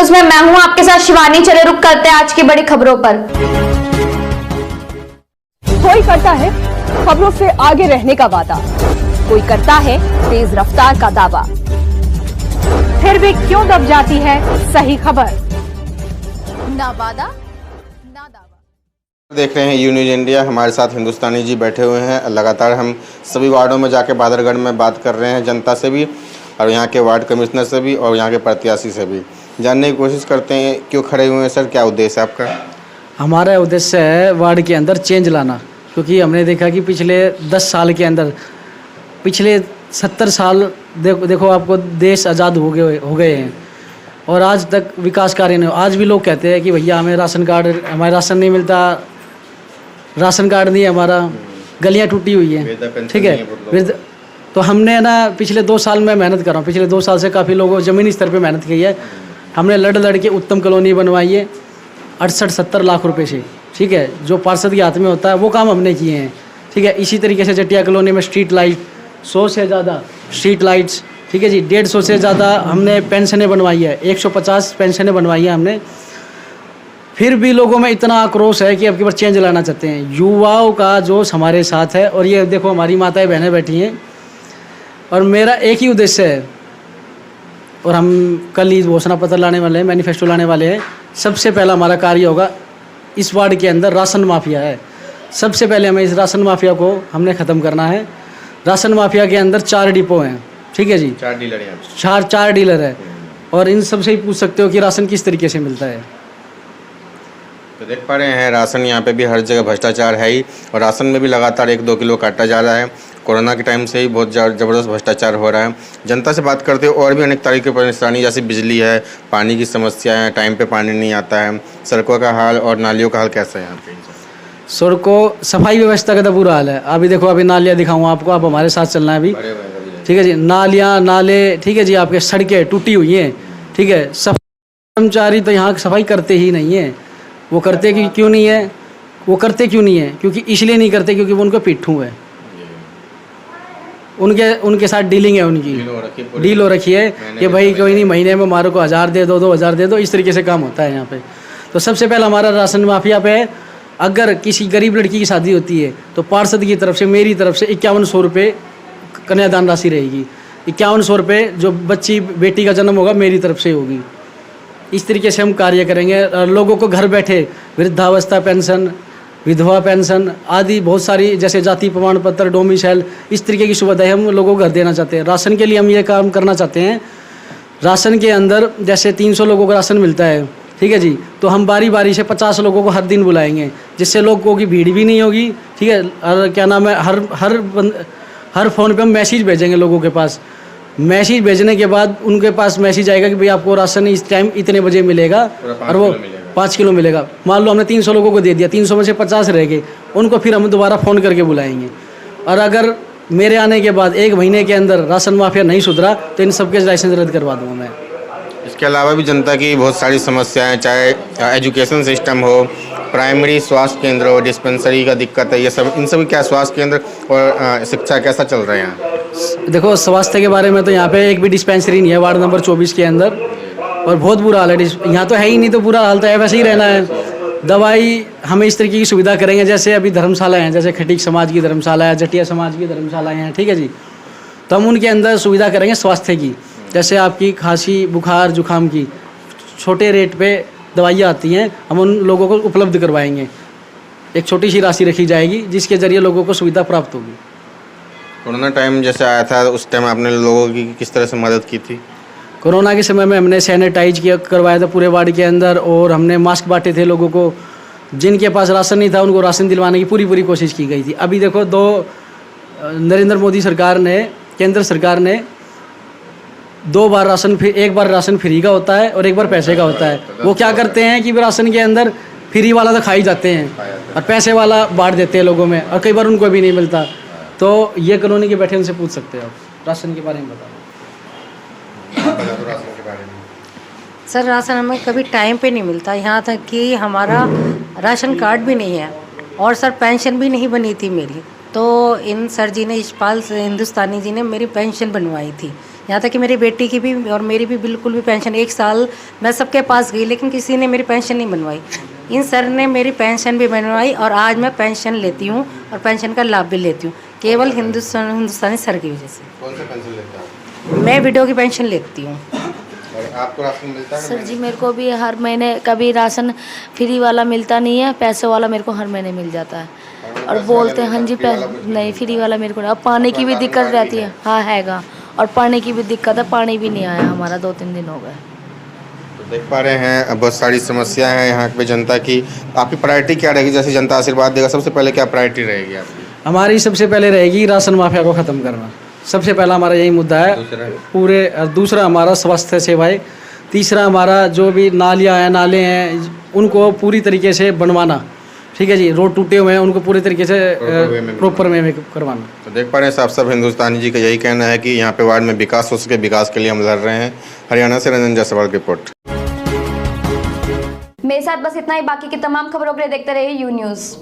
News में मैं हूं आपके साथ शिवानी। चले रुक करते हैं आज की बड़ी खबरों पर। कोई करता है खबरों से आगे रहने का वादा, कोई करता है तेज रफ्तार का दावा, फिर भी क्यों दब जाती है सही खबर? ना वादा ना दावा। देख रहे हैं यू न्यूज इंडिया। हमारे साथ हिंदुस्तानी जी बैठे हुए हैं। लगातार हम सभी वार्डों में जाके बादरगढ़ में बात कर रहे हैं जनता से भी, और यहाँ के वार्ड कमिश्नर से भी, और यहाँ के प्रत्याशी से भी जानने की कोशिश करते हैं क्यों खड़े हुए हैं। सर, क्या उद्देश्य है आपका? हमारा उद्देश्य है वार्ड के अंदर चेंज लाना, क्योंकि हमने देखा कि पिछले 10 साल के अंदर, पिछले 70 साल देखो आपको देश आज़ाद हो गए हैं और आज तक विकास कार्य नहीं। आज भी लोग कहते हैं कि भैया हमें राशन कार्ड, हमारा राशन नहीं मिलता, राशन कार्ड नहीं है हमारा, गलियां टूटी हुई हैं, ठीक है। तो हमने ना पिछले 2 साल में मेहनत कर रहा हूँ, पिछले 2 साल से काफ़ी लोगों ज़मीनी स्तर पे मेहनत की है। हमने लड़ के उत्तम कॉलोनी बनवाई है 68-70 लाख रुपए से, ठीक है। जो पार्षद के हाथ में होता है वो काम हमने किए हैं, ठीक है। इसी तरीके से जटिया कॉलोनी में स्ट्रीट लाइट 100 से ज़्यादा स्ट्रीट लाइट्स, ठीक है जी। 150 से ज़्यादा हमने पेंशनें बनवाई है, 150 पेंशनें बनवाई है हमने। फिर भी लोगों में इतना आक्रोश है कि अब की बार चेंज लाना चाहते हैं। युवाओं का जोश हमारे साथ है, और ये देखो हमारी माताएं बहनें बैठी हैं, और मेरा एक ही उद्देश्य है, और हम कल ही घोषणा पत्र लाने वाले हैं, मैनिफेस्टो लाने वाले हैं। सबसे पहला हमारा कार्य होगा, इस वार्ड के अंदर राशन माफिया है, सबसे पहले हमें इस राशन माफिया को हमने ख़त्म करना है। राशन माफिया के अंदर 4 डिपो हैं, ठीक है जी, 4 डीलर हैं, 4 डीलर है, और इन सबसे ही पूछ सकते हो कि राशन किस तरीके से मिलता है। तो देख पा रहे हैं राशन यहाँ पे भी हर जगह भ्रष्टाचार है ही, और राशन में भी लगातार 1-2 किलो काटा जा रहा है। कोरोना के टाइम से ही बहुत ज़बरदस्त भ्रष्टाचार हो रहा है। जनता से बात करते हो और भी अनेक तरह की परेशानी, जैसे बिजली है, पानी की समस्या है, टाइम पे पानी नहीं आता है, सड़कों का हाल और नालियों का हाल कैसा है यहाँ पे? सड़कों, सफाई व्यवस्था का तो बुरा हाल है। अभी देखो, अभी नालियाँ दिखाऊँ आपको, आप हमारे साथ चलना है अभी, ठीक है जी। नालियाँ, नाले, ठीक है जी, आपके सड़कें टूटी हुई हैं, ठीक है। कर्मचारी तो यहाँ सफाई करते ही नहीं है। वो करते कि क्यों नहीं है, वो करते क्यों नहीं है? क्योंकि इसलिए नहीं करते क्योंकि वो उनको पिट्ठू है, उनके साथ डीलिंग है, उनकी डील हो रखी है कि भाई कोई नहीं, महीने में हमारे को 1000 दे दो, 2000 दे दो, इस तरीके से काम होता है यहाँ पे। तो सबसे पहला हमारा राशन माफिया पे है। अगर किसी गरीब लड़की की शादी होती है तो पार्षद की तरफ से, मेरी तरफ से 5100 रुपये कन्यादान राशि रहेगी। 5100 रुपये जो बच्ची बेटी का जन्म होगा मेरी तरफ से होगी। इस तरीके से हम कार्य करेंगे। लोगों को घर बैठे वृद्धावस्था पेंशन, विधवा पेंशन आदि बहुत सारी, जैसे जाति प्रमाण पत्र, डोमिसाइल, इस तरीके की सुविधाएं हम लोगों को घर देना चाहते हैं। राशन के लिए हम ये काम करना चाहते हैं। राशन के अंदर जैसे 300 लोगों को राशन मिलता है, ठीक है जी, तो हम बारी बारी से 50 लोगों को हर दिन बुलाएंगे, जिससे लोगों की भीड़ भी नहीं होगी, ठीक है। और क्या नाम है, हर फ़ोन पे हम मैसेज भेजेंगे लोगों के पास। मैसेज भेजने के बाद उनके पास मैसेज आएगा कि भाई आपको राशन इस टाइम इतने बजे मिलेगा, और वो 5 किलो मिलेगा। मान लो हमने 300 लोगों को दे दिया, 300 में से 50 रह गए, उनको फिर हम दोबारा फ़ोन करके बुलाएंगे। और अगर मेरे आने के बाद 1 महीने के अंदर राशन माफिया नहीं सुधरा तो इन सबके लाइसेंस रद्द करवा दूँगा मैं। इसके अलावा भी जनता की बहुत सारी समस्याएं, चाहे एजुकेशन सिस्टम हो, प्राइमरी स्वास्थ्य केंद्र हो, डिस्पेंसरी का दिक्कत है, ये सब, इन सभी क्या स्वास्थ्य केंद्र और शिक्षा कैसा चल रहा है यहाँ? देखो, स्वास्थ्य के बारे में तो यहाँ पे एक भी डिस्पेंसरी नहीं है वार्ड नंबर 24 के अंदर, और बहुत बुरा हाल है। यहाँ तो है ही नहीं, तो बुरा हाल तो है, वैसे ही रहना है। दवाई हमें इस तरीके की सुविधा करेंगे, जैसे अभी धर्मशाला हैं, जैसे खटीक समाज की धर्मशाला है, जटिया समाज की धर्मशालाएँ हैं, ठीक है जी। तो हम उनके अंदर सुविधा करेंगे स्वास्थ्य की, जैसे आपकी खांसी, बुखार, जुकाम की छोटे रेट पे दवाइयाँ आती हैं, हम उन लोगों को उपलब्ध करवाएंगे। एक छोटी सी राशि रखी जाएगी जिसके ज़रिए लोगों को सुविधा प्राप्त होगी। कोरोना टाइम जैसे आया था, उस टाइम आपने लोगों की किस तरह से मदद की थी? कोरोना के समय में हमने सैनिटाइज करवाया था पूरे वार्ड के अंदर, और हमने मास्क बांटे थे लोगों को। जिनके पास राशन नहीं था उनको राशन दिलवाने की पूरी कोशिश की गई थी। अभी देखो, नरेंद्र मोदी सरकार ने, केंद्र सरकार ने 2 बार राशन, एक बार राशन फ्री का होता है और एक बार पैसे का होता है। वो क्या करते हैं कि राशन के अंदर फ्री वाला तो खा ही जाते हैं और पैसे वाला बांट देते हैं लोगों में, और कई बार उनको भी नहीं मिलता। तो ये कॉलोनी के बैठे उनसे पूछ सकते हो आप, राशन के बारे में बताओ। सर, राशन हमें कभी टाइम पे नहीं मिलता, यहाँ तक कि हमारा राशन कार्ड भी नहीं है, और सर पेंशन भी नहीं बनी थी मेरी। तो इन सर जी ने, यशपाल हिंदुस्तानी जी ने मेरी पेंशन बनवाई थी, यहाँ तक कि मेरी बेटी की भी और मेरी भी बिल्कुल भी पेंशन, 1 साल मैं सबके पास गई लेकिन किसी ने मेरी पेंशन नहीं बनवाई। इन सर ने मेरी पेंशन भी बनवाई और आज मैं पेंशन लेती हूँ और पेंशन का लाभ भी लेती हूँ, केवल हिंदुस्तानी सर की वजह से। कौन सा पेंशन लेते हैं मैं विडो की पेंशन लेती हूँ। और आपको राशन मिलता है? सर जी मेरे को भी हर महीने कभी राशन फ्री वाला मिलता नहीं है, पैसे वाला मेरे को हर महीने मिल जाता है। और बोलते हैं हाँ जी नहीं फ्री वाला मेरे को नहीं। अब पानी की भी दिक्कत रहती है, हाँ हैगा, और पानी की भी दिक्कत है, पानी भी नहीं आया हमारा 2-3 दिन हो गए। तो देख पा रहे हैं बहुत सारी समस्याएं हैं यहाँ पे जनता की। आपकी प्रायोरिटी क्या रहेगी? जैसे जनता आशीर्वाद देगा, सबसे पहले क्या प्रायोरिटी रहेगी आपकी? हमारी सबसे पहले रहेगी राशन माफिया को ख़त्म करना, सबसे पहला हमारा यही मुद्दा है। पूरे दूसरा हमारा स्वास्थ्य सेवाएं, तीसरा हमारा जो भी नालियाँ हैं नाले हैं उनको पूरी तरीके से बनवाना, ठीक है जी। रोड टूटे हुए हैं उनको पूरे तरीके से प्रॉपर वे में करवाना। तो देख पा रहे हैं साहब, सब हिंदुस्तानी जी का यही कहना है कि यहाँ पे वार्ड में विकास हो सके, विकास के लिए हम लड़ रहे हैं। हरियाणा से रंजन जायसवाल की रिपोर्ट। मेरे साथ बस इतना ही। बाकी की तमाम खबरों के लिए देखते रहिए यू न्यूज़।